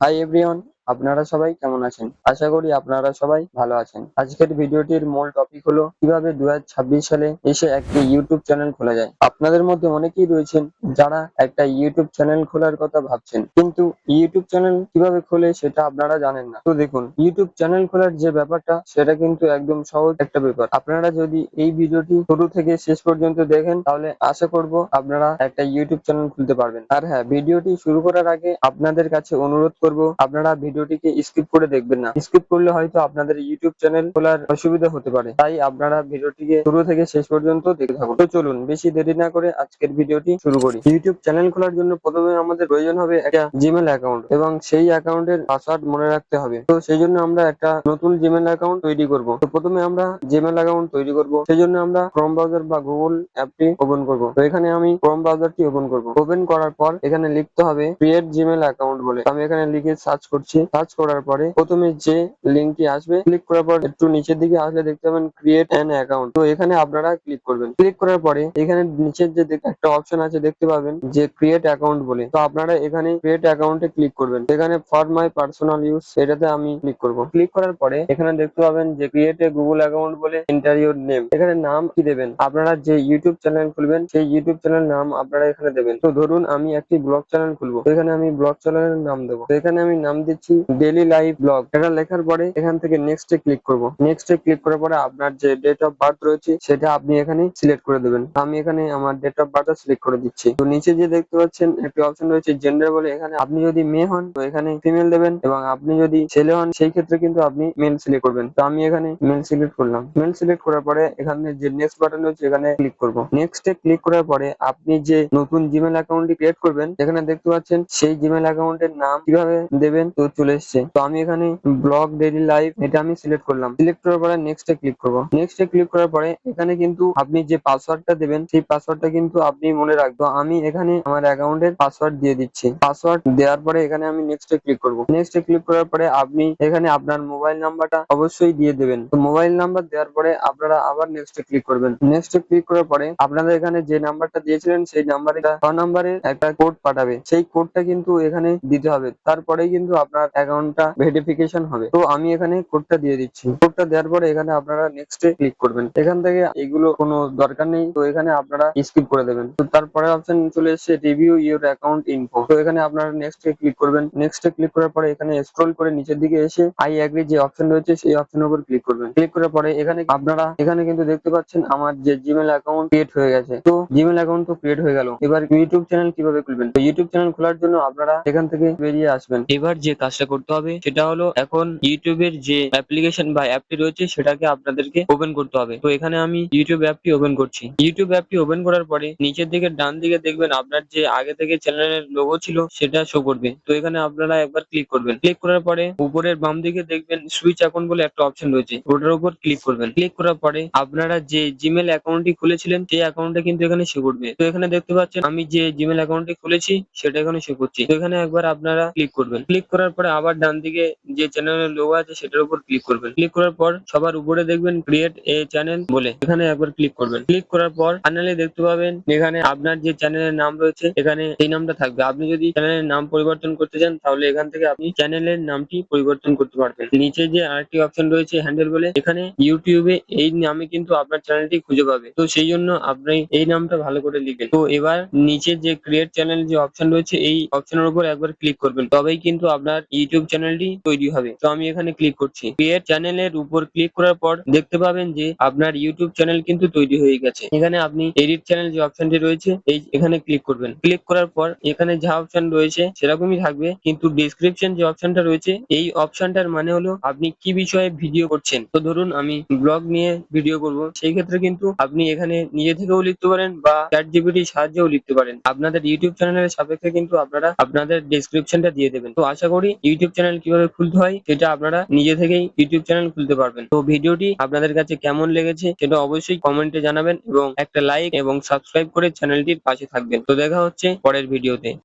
Hi everyone, আপনারা সবাই কেমন আছেন? আশা করি আপনারা সবাই ভালো আছেন। আজকের ভিডিওটির মূল টপিক হলো কিভাবে 2026 সালে এসে একটি ইউটিউব চ্যানেল খোলা যায়। আপনাদের মধ্যে অনেকেই রয়েছেন যারা একটা ইউটিউব চ্যানেল খোলার কথা ভাবছেন, কিন্তু ইউটিউব চ্যানেল কিভাবে খোলে সেটা আপনারা জানেন না। তো দেখুন, ইউটিউব চ্যানেল খোলার যে ব্যাপারটা সেটা কিন্তু একদম সহজ একটা ব্যাপার। আপনারা যদি এই ভিডিওটি শুরু থেকে শেষ পর্যন্ত দেখেন তাহলে আশা করব আপনারা একটা ইউটিউব চ্যানেল খুলতে পারবেন। আর হ্যাঁ, ভিডিওটি শুরু করার আগে আপনাদের কাছে অনুরোধ করব আপনারা ভিডিওটিকে স্কিপ করে দেখবেন না। স্কিপ করলে হয়তো আপনাদের ইউটিউব চ্যানেল খোলার অসুবিধা হতে পারে, তাই আপনারা ভিডিওটিকে শুরু থেকে শেষ পর্যন্ত দেখতে থাকুন। তো চলুন বেশি দেরি না করে আজকের ভিডিওটি শুরু করি। ইউটিউব চ্যানেল খোলার জন্য প্রথমে আমাদের প্রয়োজন হবে একটা জিমেল অ্যাকাউন্ট এবং সেই অ্যাকাউন্টের পাসওয়ার্ড মনে রাখতে হবে। তো সেই জন্য আমরা একটা নতুন জিমেল অ্যাকাউন্ট তৈরি করব। তো প্রথমে আমরা জিমেল অ্যাকাউন্ট তৈরি করব, সেই জন্য আমরা ক্রোম ব্রাউজার বা গুগল অ্যাপটি ওপেন করব। তো এখানে আমি ক্রোম ব্রাউজারটি ওপেন করব। ওপেন করার পর এখানে লিখতে হবে ক্রিয়েট জিমেল অ্যাকাউন্ট বলে। আমি এখানে লিখে সার্চ করছি। সার্চ করার পরে প্রথমে যে লিঙ্কটি আসবে, ক্লিক করার পর একটু নিচের দিকে আসলে দেখতে পাবেন ক্রিয়েট অ্যান অ্যাকাউন্ট। তো এখানে আপনারা ক্লিক করবেন। ক্লিক করার পরে এখানে নিচের যে একটা অপশন আছে দেখতে পাবেন যে ক্রিয়েট অ্যাকাউন্ট বলে। তো আপনারা এখানে ক্রিয়েট অ্যাকাউন্টে ক্লিক করবেন। এখানে ফর মাই পার্সোনাল ইউজ এটাতে আমি ক্লিক করব। ক্লিক করার পরে এখানে দেখতে পাবেন যে ক্রিয়েট এ গুগল অ্যাকাউন্ট বলে এন্টার ইউর নেম। এখানে নাম কি দেবেন, আপনারা যে ইউটিউব চ্যানেল খুলবেন সেই ইউটিউব চ্যানেল নাম আপনারা এখানে দেবেন। তো ধরুন আমি একটি ব্লগ চ্যানেল খুলবো, তো এখানে আমি ব্লগ চ্যানেলের নাম দেবো। তো এখানে আমি নাম দিচ্ছি ডেইলি লাইফ ব্লগ। এটা লেখার পরে এখান থেকে নেক্সট এ ক্লিক করব। নেক্সট এ ক্লিক করার পরে আপনার যে ডেট অফ বার্থ রয়েছে সেটা আপনি এখানে সিলেক্ট করে দেবেন। আমি এখানে আমার ডেট অফ বার্থ সিলেক্ট করে দিচ্ছি। তো নিচে যে দেখতে পাচ্ছেন একটি অপশন রয়েছে জেন্ডার বলে, এখানে আপনি যদি মেয়ে হন তো এখানে ফিমেল দেবেন এবং আপনি যদি ছেলে হন সেই ক্ষেত্রে কিন্তু আপনি মেল সিলেক্ট করবেন। তো আমি এখানে মেল সিলেক্ট করলাম। মেল সিলেক্ট করার পরে এখানে যে নেক্সট বাটন রয়েছে এখানে ক্লিক করব। নেক্সট এ ক্লিক করার পরে আপনি যে নতুন জিমেল অ্যাকাউন্টটি ক্রিয়েট করবেন এখানে দেখতে পাচ্ছেন সেই জিমেল অ্যাকাউন্টের নাম কিভাবে দেবেন তো চলে এসছে। তো আমি এখানে ব্লগ ডেইলি লাইফ এটা আমি সিলেক্ট করলাম। সিলেক্ট করার পরে নেক্সট এ ক্লিক করব। নেক্সট এ ক্লিক করার পরে এখানে কিন্তু আপনি যে পাসওয়ার্ডটা দেবেন সেই পাসওয়ার্ডটা কিন্তু আপনি মনে রাখবেন। আমি এখানে আমার অ্যাকাউন্টের পাসওয়ার্ড দিয়ে দিচ্ছি। পাসওয়ার্ড দেওয়ার পরে এখানে আমি নেক্সট এ ক্লিক করব। নেক্সট এ ক্লিক করার পরে আপনি এখানে আপনার মোবাইল নাম্বারটা অবশ্যই দিয়ে দেবেন। তো মোবাইল নাম্বার দেওয়ার পরে আপনারা আবার নেক্সট এ ক্লিক করবেন। নেক্সট এ ক্লিক করার পরে আপনারা এখানে যে নাম্বারটা দিয়েছিলেন সেই নাম্বারে 6 নম্বরের একটা কোড পাঠাবে, সেই কোডটা কিন্তু এখানে দিতে হবে। তারপরেই কিন্তু আপনার অ্যাকাউন্টটা ভেরিফিকেশন হবে। তো আমি এখানে কোডটা দিয়ে দিচ্ছি। কোডটা দেওয়ার পরে এখানে আপনারা নেক্সট এ ক্লিক করবেন। এখান থেকে এগুলো কোনো দরকার নেই, তো এখানে আপনারা স্কিপ করে দেবেন। তো তারপরে অপশন চলে এসেছে রিভিউ ইউর অ্যাকাউন্ট ইনফো। তো এখানে আপনারা নেক্সট এ ক্লিক করবেন। নেক্সট এ ক্লিক করার পরে এখানে স্ক্রল করে নিচের দিকে এসে আই এগ্রি যে অপশন রয়েছে সেই অপশনের উপর ক্লিক করবেন। ক্লিক করার পরে এখানে আপনারা এখানে কিন্তু দেখতে পাচ্ছেন আমার যে জিমেল অ্যাকাউন্ট ক্রিয়েট হয়ে গেছে। তো জিমেল অ্যাকাউন্ট তো ক্রিয়েট হয়ে গেল, এবার ইউটিউব চ্যানেল কিভাবে খুলবেন? তো ইউটিউব চ্যানেল খোলার জন্য আপনারা এখান থেকে বেরিয়ে আসবেন। এবার যে কাজটা করতে হবে সেটা হলো এখন ইউটিউবের যে অ্যাপ্লিকেশন বা অ্যাপটি রয়েছে সেটাকে আপনাদেরকে ওপেন করতে হবে। তো এখানে আমি ইউটিউব অ্যাপটি ওপেন করছি। ইউটিউব অ্যাপটি ওপেন করার পরে নিচের দিকে ডান দিকে দেখবেন আপনার যে আগে থেকে চ্যানেলের লোগো ছিল সেটা শো করবে। তো এখানে আপনারা একবার ক্লিক করবেন। ক্লিক করার পরে উপরের বাম দিকে দেখবেন সুইচ অ্যাকাউন্ট বলে একটা অপশন রয়েছে, ওটার উপর ক্লিক করবেন। ক্লিক করার পরে আপনারা যে জিমেল অ্যাকাউন্টটি খুলেছিলেন সেই অ্যাকাউন্টটা কিন্তু এখানে শো করবে। তো এখানে দেখতে পাচ্ছেন আমি যে জিমেল অ্যাকাউন্টটি খুলেছি সেটা এখানে শো করছি। তো এখানে একবার আপনারা ক্লিক করবেন। ক্লিক করার পরে আবার ডান দিকে যে চ্যানেলের লোগো আছে সেটার উপর ক্লিক করবেন। ক্লিক করার পর সবার উপরে দেখবেন ক্রিয়েট এ চ্যানেল বলে, এখানে একবার ক্লিক করবেন। ক্লিক করার পর ফাইনালি দেখতে পাবেন এখানে আপনার যে চ্যানেলের নাম রয়েছে এখানে এই নামটা থাকবে। আপনি যদি চ্যানেলের নাম পরিবর্তন করতে চান তাহলে এখান থেকে আপনি চ্যানেলের নামটি পরিবর্তন করতে পারবেন। নিচে যে আরেকটি অপশন রয়েছে হ্যান্ডেল বলে, এখানে ইউটিউবে এই নামে কিন্তু আপনার চ্যানেলটি খুঁজে পাবে। তো সেই জন্য আপনি এই নামটা ভালো করে লিখবেন। তো এবার নিচে যে ক্রিয়েট চ্যানেল যে অপশন রয়েছে এই অপশনের উপর একবার ক্লিক করবেন, তবেই কিন্তু আপনার ইউটিউব চ্যানেলটি তৈরি হবে। তো আমি এখানে ক্লিক করছি। ক্রিয়েট চ্যানেলের উপর ক্লিক করার পর দেখতে পাবেন যে আপনার ইউটিউব চ্যানেল কিন্তু তৈরি হয়ে গেছে। এখানে আপনি এডিট চ্যানেল যে অপশনটি রয়েছে এখানে ক্লিক করবেন। ক্লিক করার পর এখানে যা অপশন রয়েছে সেরকমই থাকবে, কিন্তু ডেসক্রিপশন যে অপশনটা রয়েছে এই অপশনটার মানে হলো আপনি কি বিষয়ে ভিডিও করছেন। তো ধরুন আমি ব্লগ নিয়ে ভিডিও করব, সেই ক্ষেত্রে কিন্তু আপনি এখানে নিজে থেকেও লিখতে পারেন বা চ্যাটজিপিটির সাহায্যেও লিখতে পারেন। আপনাদের ইউটিউব চ্যানেলের সাপেক্ষে কিন্তু আপনারা আপনাদের ডেসক্রিপশনটা দিয়ে দেবেন। তো আশা করি ইউটিউব চ্যানেল কিভাবে খুলতে হয় সেটা আপনারা নিজে থেকেই ইউটিউব চ্যানেল খুলতে পারবেন। তো ভিডিওটি আপনাদের কাছে কেমন লেগেছে সেটা অবশ্যই কমেন্টে জানাবেন এবং একটা লাইক এবং সাবস্ক্রাইব করে চ্যানেলটির পাশে থাকবেন। তো দেখা হচ্ছে পরের ভিডিওতে।